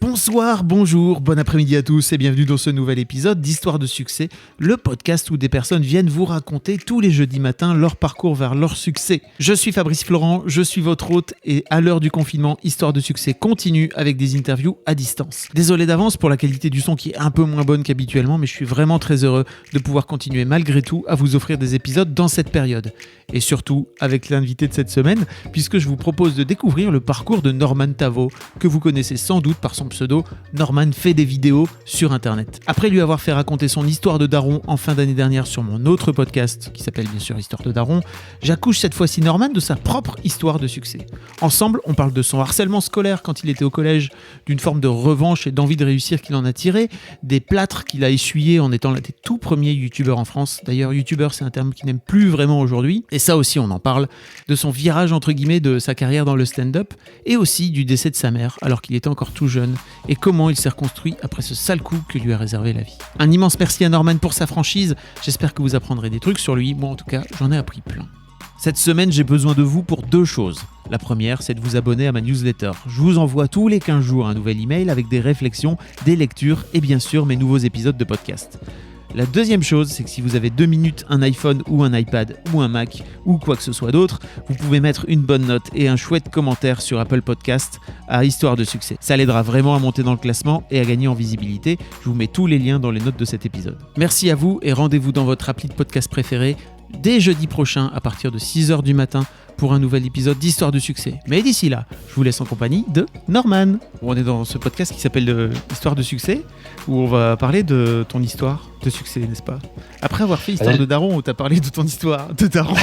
Bonsoir, bonjour, bon après-midi à tous et bienvenue dans ce nouvel épisode d'Histoire de succès, le podcast où des personnes viennent vous raconter tous les jeudis matins leur parcours vers leur succès. Je suis Fabrice Florent, je suis votre hôte et à l'heure du confinement, Histoire de succès continue avec des interviews à distance. Désolé d'avance pour la qualité du son qui est un peu moins bonne qu'habituellement, mais je suis vraiment très heureux de pouvoir continuer malgré tout à vous offrir des épisodes dans cette période. Et surtout avec l'invité de cette semaine, puisque je vous propose de découvrir le parcours de Norman Tavo, que vous connaissez sans doute par son pseudo, Norman fait des vidéos sur internet. Après lui avoir fait raconter son histoire de daron en fin d'année dernière sur mon autre podcast, qui s'appelle bien sûr Histoire de daron, j'accouche cette fois-ci Norman de sa propre histoire de succès. Ensemble, on parle de son harcèlement scolaire quand il était au collège, d'une forme de revanche et d'envie de réussir qu'il en a tiré, des plâtres qu'il a essuyés en étant l'un des tout premiers youtubeurs en France. D'ailleurs, youtubeur, c'est un terme qui n'aime plus vraiment aujourd'hui, et ça aussi on en parle, de son virage entre guillemets de sa carrière dans le stand-up, et aussi du décès de sa mère alors qu'il était encore tout jeune, et comment il s'est reconstruit après ce sale coup que lui a réservé la vie. Un immense merci à Norman pour sa franchise, j'espère que vous apprendrez des trucs sur lui, moi en tout cas j'en ai appris plein. Cette semaine j'ai besoin de vous pour deux choses. La première, c'est de vous abonner à ma newsletter. Je vous envoie tous les 15 jours un nouvel email avec des réflexions, des lectures et bien sûr mes nouveaux épisodes de podcast. La deuxième chose, c'est que si vous avez 2 minutes, un iPhone ou un iPad ou un Mac ou quoi que ce soit d'autre, vous pouvez mettre une bonne note et un chouette commentaire sur Apple Podcast à Histoire de succès. Ça l'aidera vraiment à monter dans le classement et à gagner en visibilité. Je vous mets tous les liens dans les notes de cet épisode. Merci à vous et rendez-vous dans votre appli de podcast préféré dès jeudi prochain à partir de 6h du matin pour un nouvel épisode d'Histoire de succès. Mais d'ici là, je vous laisse en compagnie de Norman. On est dans ce podcast qui s'appelle Histoire de succès, où on va parler de ton histoire de succès, n'est-ce pas ? Après avoir fait Histoire de daron, où tu as parlé de ton histoire de daron.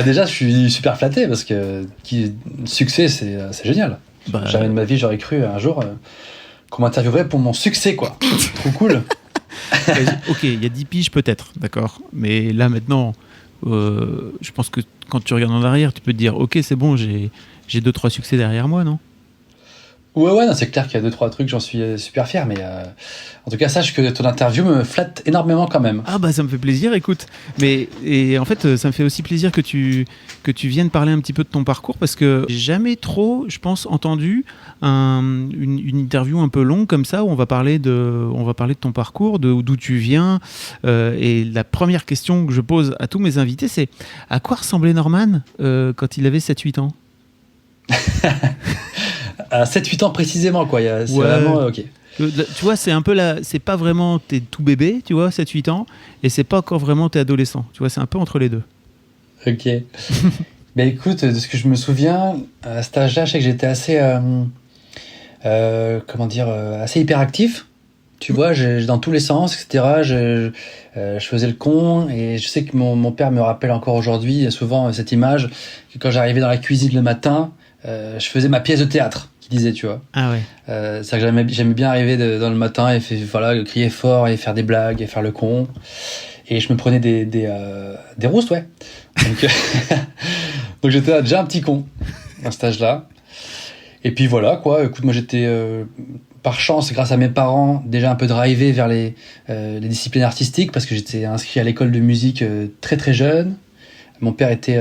Déjà, je suis super flatté parce que succès, c'est génial. Jamais de ma vie, j'aurais cru un jour qu'on m'interviewerait pour mon succès, quoi. Trop cool. Ok, il y a 10 piges peut-être, d'accord. Mais là, maintenant... je pense que quand tu regardes en arrière, tu peux te dire ok, c'est bon, j'ai 2-3 succès derrière moi, non ? Ouais, non, c'est clair qu'il y a 2-3 trucs, j'en suis super fier, mais en tout cas, sache que ton interview me flatte énormément quand même. Ah ça me fait plaisir, écoute. Et en fait, ça me fait aussi plaisir que tu viennes parler un petit peu de ton parcours, parce que j'ai jamais trop, je pense, entendu une interview un peu longue comme ça, où on va parler de ton parcours, d'où tu viens. Et la première question que je pose à tous mes invités, c'est à quoi ressemblait Norman quand il avait 7-8 ans ? À 7-8 ans précisément, quoi. C'est vraiment ok. Tu vois, c'est un peu c'est pas vraiment t'es tout bébé, tu vois, 7-8 ans, et c'est pas encore vraiment t'es adolescent. Tu vois, c'est un peu entre les deux. Ok. Écoute, de ce que je me souviens, à cet âge-là, je sais que j'étais assez, assez hyperactif. Tu vois, dans tous les sens, etc. Je faisais le con, et je sais que mon père me rappelle encore aujourd'hui souvent cette image que quand j'arrivais dans la cuisine le matin, je faisais ma pièce de théâtre, qu'il disait, tu vois. Ah ouais. C'est que j'aimais bien arriver dans le matin et crier fort et faire des blagues et faire le con. Et je me prenais des roustes, ouais. Donc j'étais déjà un petit con à cet âge-là. Et puis voilà, quoi. Écoute, moi j'étais, par chance, grâce à mes parents, déjà un peu drivé vers les disciplines artistiques, parce que j'étais inscrit à l'école de musique très très jeune. Mon père était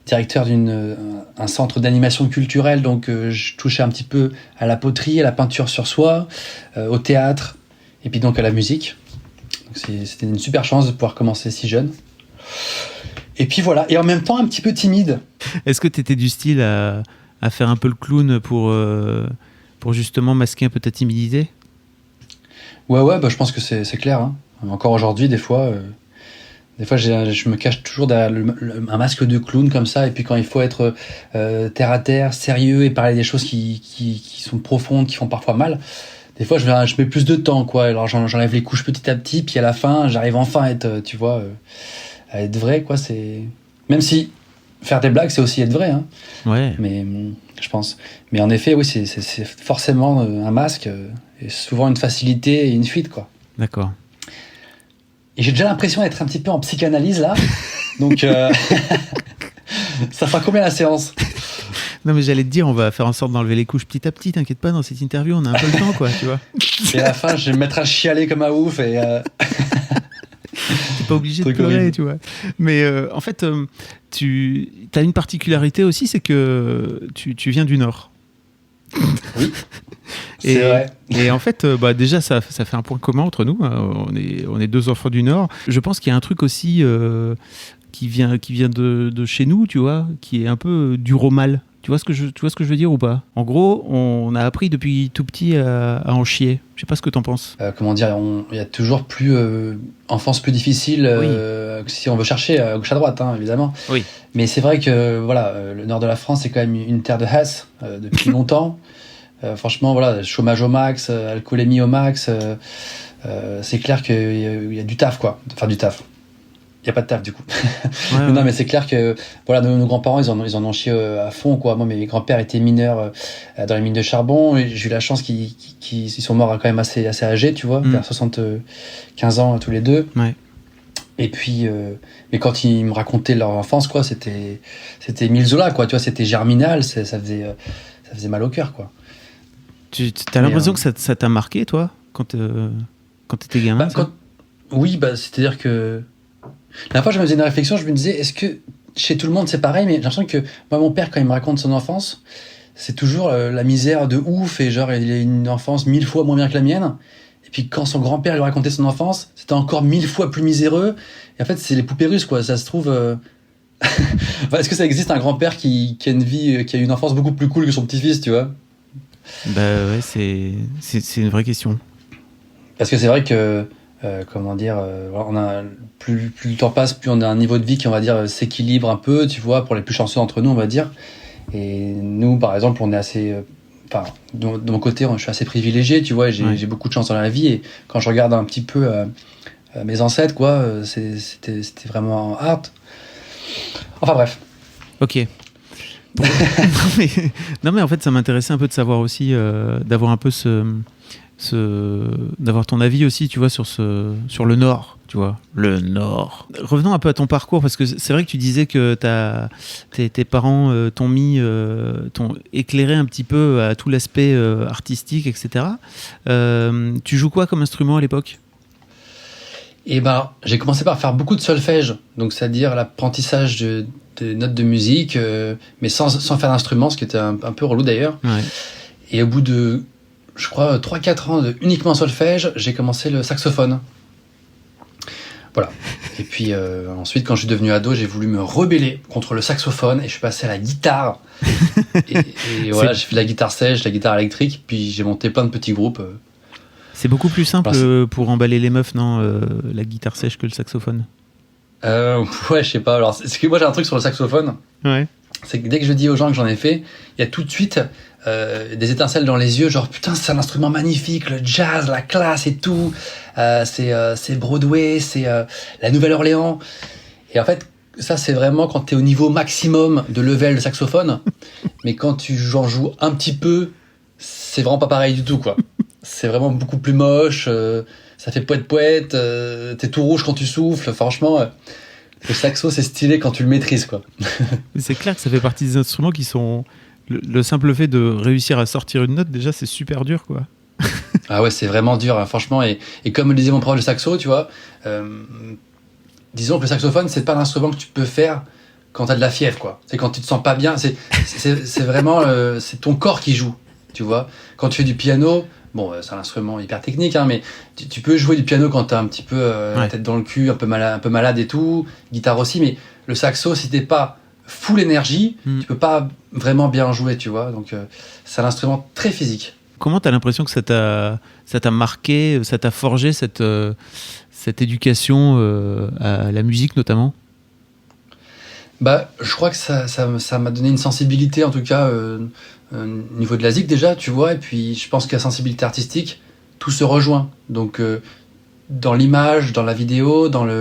directeur d'un centre d'animation culturelle, donc je touchais un petit peu à la poterie, à la peinture sur soie, au théâtre, et puis donc à la musique. Donc c'était une super chance de pouvoir commencer si jeune. Et puis voilà, et en même temps un petit peu timide. Est-ce que tu étais du style à faire un peu le clown pour justement masquer un peu ta timidité ? Ouais, je pense que c'est clair. Hein. Encore aujourd'hui, des fois, je me cache toujours derrière un masque de clown comme ça, et puis quand il faut être terre à terre, sérieux, et parler des choses qui sont profondes, qui font parfois mal, des fois je mets plus de temps, quoi. Alors j'enlève les couches petit à petit, puis à la fin j'arrive enfin à être, tu vois, à être vrai, quoi. C'est même si faire des blagues c'est aussi être vrai, hein. Ouais. Mais je pense. Mais en effet, oui, c'est forcément un masque, et souvent une facilité et une fuite, quoi. D'accord. Et j'ai déjà l'impression d'être un petit peu en psychanalyse, là. Donc, ça fera combien la séance ? Non, mais j'allais te dire, on va faire en sorte d'enlever les couches petit à petit, t'inquiète pas, dans cette interview, on a un peu le temps, quoi, tu vois. Et à la fin, je vais me mettre à chialer comme un ouf, et... T'es pas obligé de pleurer, horrible. Tu vois. Mais en fait, tu as une particularité aussi, c'est que tu viens du Nord. Oui, c'est vrai. Et en fait, déjà, ça fait un point commun entre nous. On est deux enfants du Nord. Je pense qu'il y a un truc aussi qui vient de chez nous, tu vois, qui est un peu dur au mal. Tu vois ce que je veux dire ou pas? En gros, on a appris depuis tout petit à en chier. Je sais pas ce que t'en penses. Comment dire, il y a toujours plus enfance plus difficile que si on veut chercher à gauche à droite, hein, évidemment. Oui. Mais c'est vrai que voilà, le nord de la France c'est quand même une terre de has depuis longtemps. Franchement, voilà, chômage au max, alcoolémie au max. C'est clair qu'il y a du taf, quoi. Enfin, du taf. Il n'y a pas de taf, du coup. Ouais, Non, mais c'est clair que voilà, nos grands-parents, ils en ont chié à fond, quoi. Moi, mes grands-pères étaient mineurs dans les mines de charbon. Et j'ai eu la chance qu'ils sont morts quand même assez âgés, tu vois, vers 75 ans tous les deux. Ouais. Et puis, mais quand ils me racontaient leur enfance, quoi, c'était Émile Zola, quoi. Tu vois, c'était germinal, ça faisait mal au cœur, quoi. Tu as l'impression que ça t'a marqué, toi, quand t'étais gamin? Oui, c'est-à-dire que la dernière fois, je me faisais une réflexion, je me disais, est-ce que chez tout le monde c'est pareil? Mais j'ai l'impression que moi, mon père, quand il me raconte son enfance, c'est toujours la misère de ouf, et genre, il a une enfance 1000 fois moins bien que la mienne. Et puis quand son grand-père lui racontait son enfance, c'était encore 1000 fois plus miséreux. Et en fait, c'est les poupées russes, quoi. Ça se trouve. Enfin, est-ce que ça existe un grand-père qui a une vie, qui a une enfance beaucoup plus cool que son petit-fils, tu vois? Bah ouais, c'est une vraie question. Parce que c'est vrai que. Comment dire, on a plus le temps passe, plus on a un niveau de vie qui, on va dire, s'équilibre un peu, tu vois, pour les plus chanceux d'entre nous, on va dire. Et nous, par exemple, on est assez, de mon côté, je suis assez privilégié, tu vois, et j'ai beaucoup de chance dans la vie. Et quand je regarde un petit peu mes ancêtres, quoi, c'était vraiment hard. Enfin bref. Ok. Non mais en fait, ça m'intéressait un peu de savoir aussi, d'avoir un peu d'avoir ton avis aussi, tu vois, sur le Nord, tu vois, le Nord. Revenons un peu à ton parcours, parce que c'est vrai que tu disais que tes parents t'ont éclairé un petit peu à tout l'aspect artistique, etc. Tu joues quoi comme instrument à l'époque? Et j'ai commencé par faire beaucoup de solfège, donc c'est-à-dire l'apprentissage de notes de musique, mais sans faire d'instrument, ce qui était un peu relou d'ailleurs. Ouais. Et au bout de, je crois, 3-4 ans de uniquement solfège, j'ai commencé le saxophone. Voilà. Et puis ensuite, quand je suis devenu ado, j'ai voulu me rebeller contre le saxophone et je suis passé à la guitare. et voilà, j'ai fait la guitare sèche, la guitare électrique, puis j'ai monté plein de petits groupes. C'est beaucoup plus simple pour emballer les meufs, non, la guitare sèche, que le saxophone? Ouais, je sais pas. Alors, c'est que moi j'ai un truc sur le saxophone. Ouais. C'est que dès que je dis aux gens que j'en ai fait, il y a tout de suite des étincelles dans les yeux, genre putain, c'est un instrument magnifique, le jazz, la classe et tout. C'est Broadway, c'est la Nouvelle-Orléans. Et en fait, ça c'est vraiment quand t'es au niveau maximum de level de saxophone. Mais quand j'en joues un petit peu, c'est vraiment pas pareil du tout, quoi. C'est vraiment beaucoup plus moche. Ça fait poète-poète. T'es tout rouge quand tu souffles. Franchement, le saxo c'est stylé quand tu le maîtrises, quoi. C'est clair que ça fait partie des instruments qui sont... Le simple fait de réussir à sortir une note, déjà, c'est super dur, quoi. Ah ouais, c'est vraiment dur, hein, franchement. Et comme le disait mon prof de saxo, tu vois, disons que le saxophone, c'est pas l'instrument que tu peux faire quand t'as de la fièvre, quoi. C'est quand tu te sens pas bien. C'est vraiment c'est ton corps qui joue, tu vois. Quand tu fais du piano, bon, c'est un instrument hyper technique, hein, mais tu peux jouer du piano quand t'as un petit peu la tête dans le cul, un peu malade et tout. Guitare aussi, mais le saxo, si t'es pas full énergie, tu peux pas vraiment bien jouer, tu vois. Donc c'est un instrument très physique. Comment t'as l'impression que ça t'a marqué, ça t'a forgé cette éducation à la musique notamment? Je crois que ça m'a donné une sensibilité, en tout cas au niveau de la zik déjà, tu vois. Et puis je pense qu'à sensibilité artistique, tout se rejoint. Donc dans l'image, dans la vidéo, dans la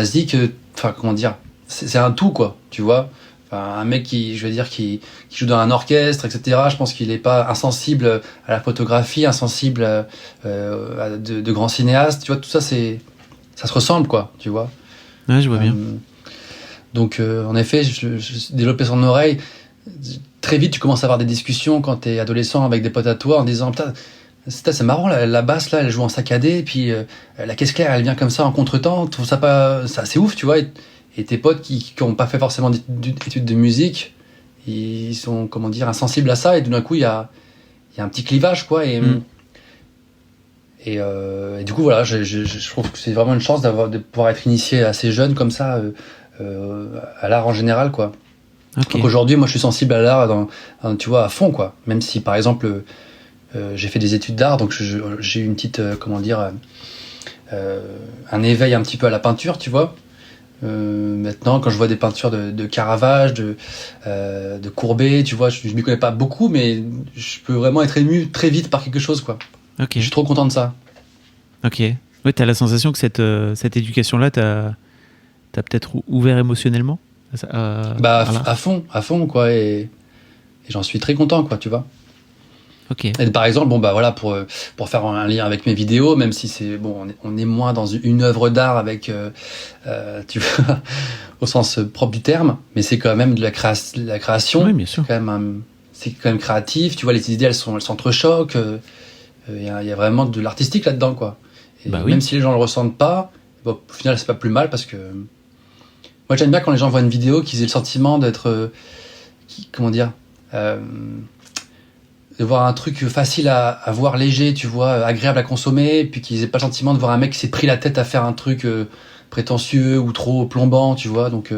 zik, enfin comment dire, c'est un tout, quoi, tu vois. Enfin, un mec qui joue dans un orchestre, etc. Je pense qu'il n'est pas insensible à la photographie, insensible à de grands cinéastes. Tu vois, tout ça, ça se ressemble, quoi, tu vois. Ouais, je vois bien. Donc, en effet, je développais son oreille. Très vite, tu commences à avoir des discussions quand t'es adolescent avec des potes à toi en disant putain, c'est marrant, la basse là, elle joue en saccadé, et puis la caisse claire, elle vient comme ça en contretemps. Trouve ça c'est ouf, tu vois. Et tes potes qui n'ont pas fait forcément d'études de musique, ils sont, comment dire, insensibles à ça, et tout d'un coup, il y a un petit clivage, quoi. Et du coup, voilà, je trouve que c'est vraiment une chance de pouvoir être initié assez jeune comme ça à l'art en général, quoi. Okay. Donc aujourd'hui, moi, je suis sensible à l'art, tu vois, à fond, quoi. Même si, par exemple, j'ai fait des études d'art, donc j'ai eu une petite, un éveil un petit peu à la peinture, tu vois. Maintenant, quand je vois des peintures de Caravage, de Courbet, tu vois, je m'y connais pas beaucoup, mais je peux vraiment être ému très vite par quelque chose, quoi. Okay. Je suis trop content de ça. Ok. Ouais, t'as la sensation que cette éducation-là t'as peut-être ouvert émotionnellement à fond, quoi, et j'en suis très content, quoi, tu vois. Okay. Et par exemple, pour faire un lien avec mes vidéos, même si c'est on est moins dans une œuvre d'art avec, tu vois, au sens propre du terme, mais c'est quand même de la création. Oui, bien sûr. C'est quand même créatif. Tu vois, les idées, elles s'entrechoquent. Il y a vraiment de l'artistique là-dedans, quoi. Et même si les gens le ressentent pas, au final, c'est pas plus mal, parce que moi, j'aime bien quand les gens voient une vidéo qu'ils aient le sentiment d'être, de voir un truc facile à voir, léger, tu vois, agréable à consommer, puis qu'ils aient pas le sentiment de voir un mec qui s'est pris la tête à faire un truc prétentieux ou trop plombant, tu vois. Donc,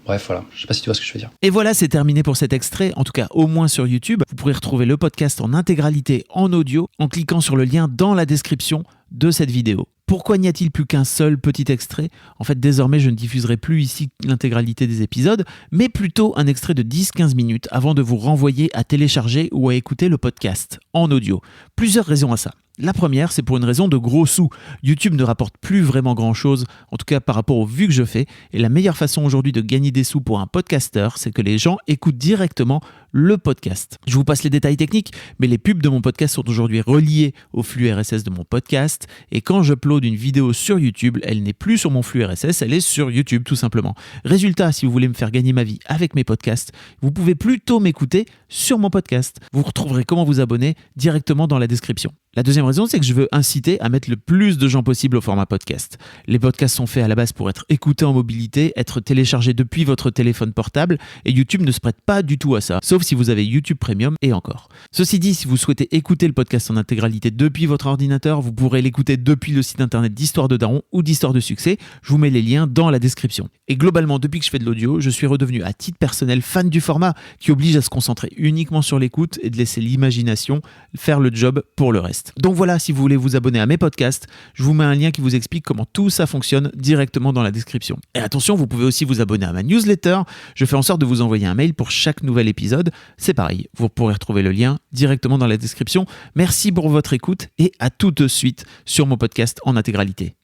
bref, voilà. Je sais pas si tu vois ce que je veux dire. Et voilà, c'est terminé pour cet extrait, en tout cas au moins sur YouTube. Vous pourrez retrouver le podcast en intégralité en audio en cliquant sur le lien dans la description de cette vidéo. Pourquoi n'y a-t-il plus qu'un seul petit extrait ? En fait, désormais, je ne diffuserai plus ici l'intégralité des épisodes, mais plutôt un extrait de 10-15 minutes avant de vous renvoyer à télécharger ou à écouter le podcast en audio. Plusieurs raisons à ça. La première, c'est pour une raison de gros sous. YouTube ne rapporte plus vraiment grand-chose, en tout cas par rapport aux vues que je fais. Et la meilleure façon aujourd'hui de gagner des sous pour un podcasteur, c'est que les gens écoutent directement le podcast. Je vous passe les détails techniques, mais les pubs de mon podcast sont aujourd'hui reliées au flux RSS de mon podcast. Et quand j'upload une vidéo sur YouTube, elle n'est plus sur mon flux RSS, elle est sur YouTube tout simplement. Résultat, si vous voulez me faire gagner ma vie avec mes podcasts, vous pouvez plutôt m'écouter sur mon podcast. Vous retrouverez comment vous abonner directement dans la description. La deuxième raison, c'est que je veux inciter à mettre le plus de gens possible au format podcast. Les podcasts sont faits à la base pour être écoutés en mobilité, être téléchargés depuis votre téléphone portable, et YouTube ne se prête pas du tout à ça, sauf si vous avez YouTube Premium et encore. Ceci dit, si vous souhaitez écouter le podcast en intégralité depuis votre ordinateur, vous pourrez l'écouter depuis le site internet d'Histoire de Daron ou d'Histoire de Succès. Je vous mets les liens dans la description. Et globalement, depuis que je fais de l'audio, je suis redevenu à titre personnel fan du format, qui oblige à se concentrer uniquement sur l'écoute et de laisser l'imagination faire le job pour le reste. Donc voilà, si vous voulez vous abonner à mes podcasts, je vous mets un lien qui vous explique comment tout ça fonctionne directement dans la description. Et attention, vous pouvez aussi vous abonner à ma newsletter. Je fais en sorte de vous envoyer un mail pour chaque nouvel épisode. C'est pareil, vous pourrez retrouver le lien directement dans la description. Merci pour votre écoute et à tout de suite sur mon podcast en intégralité.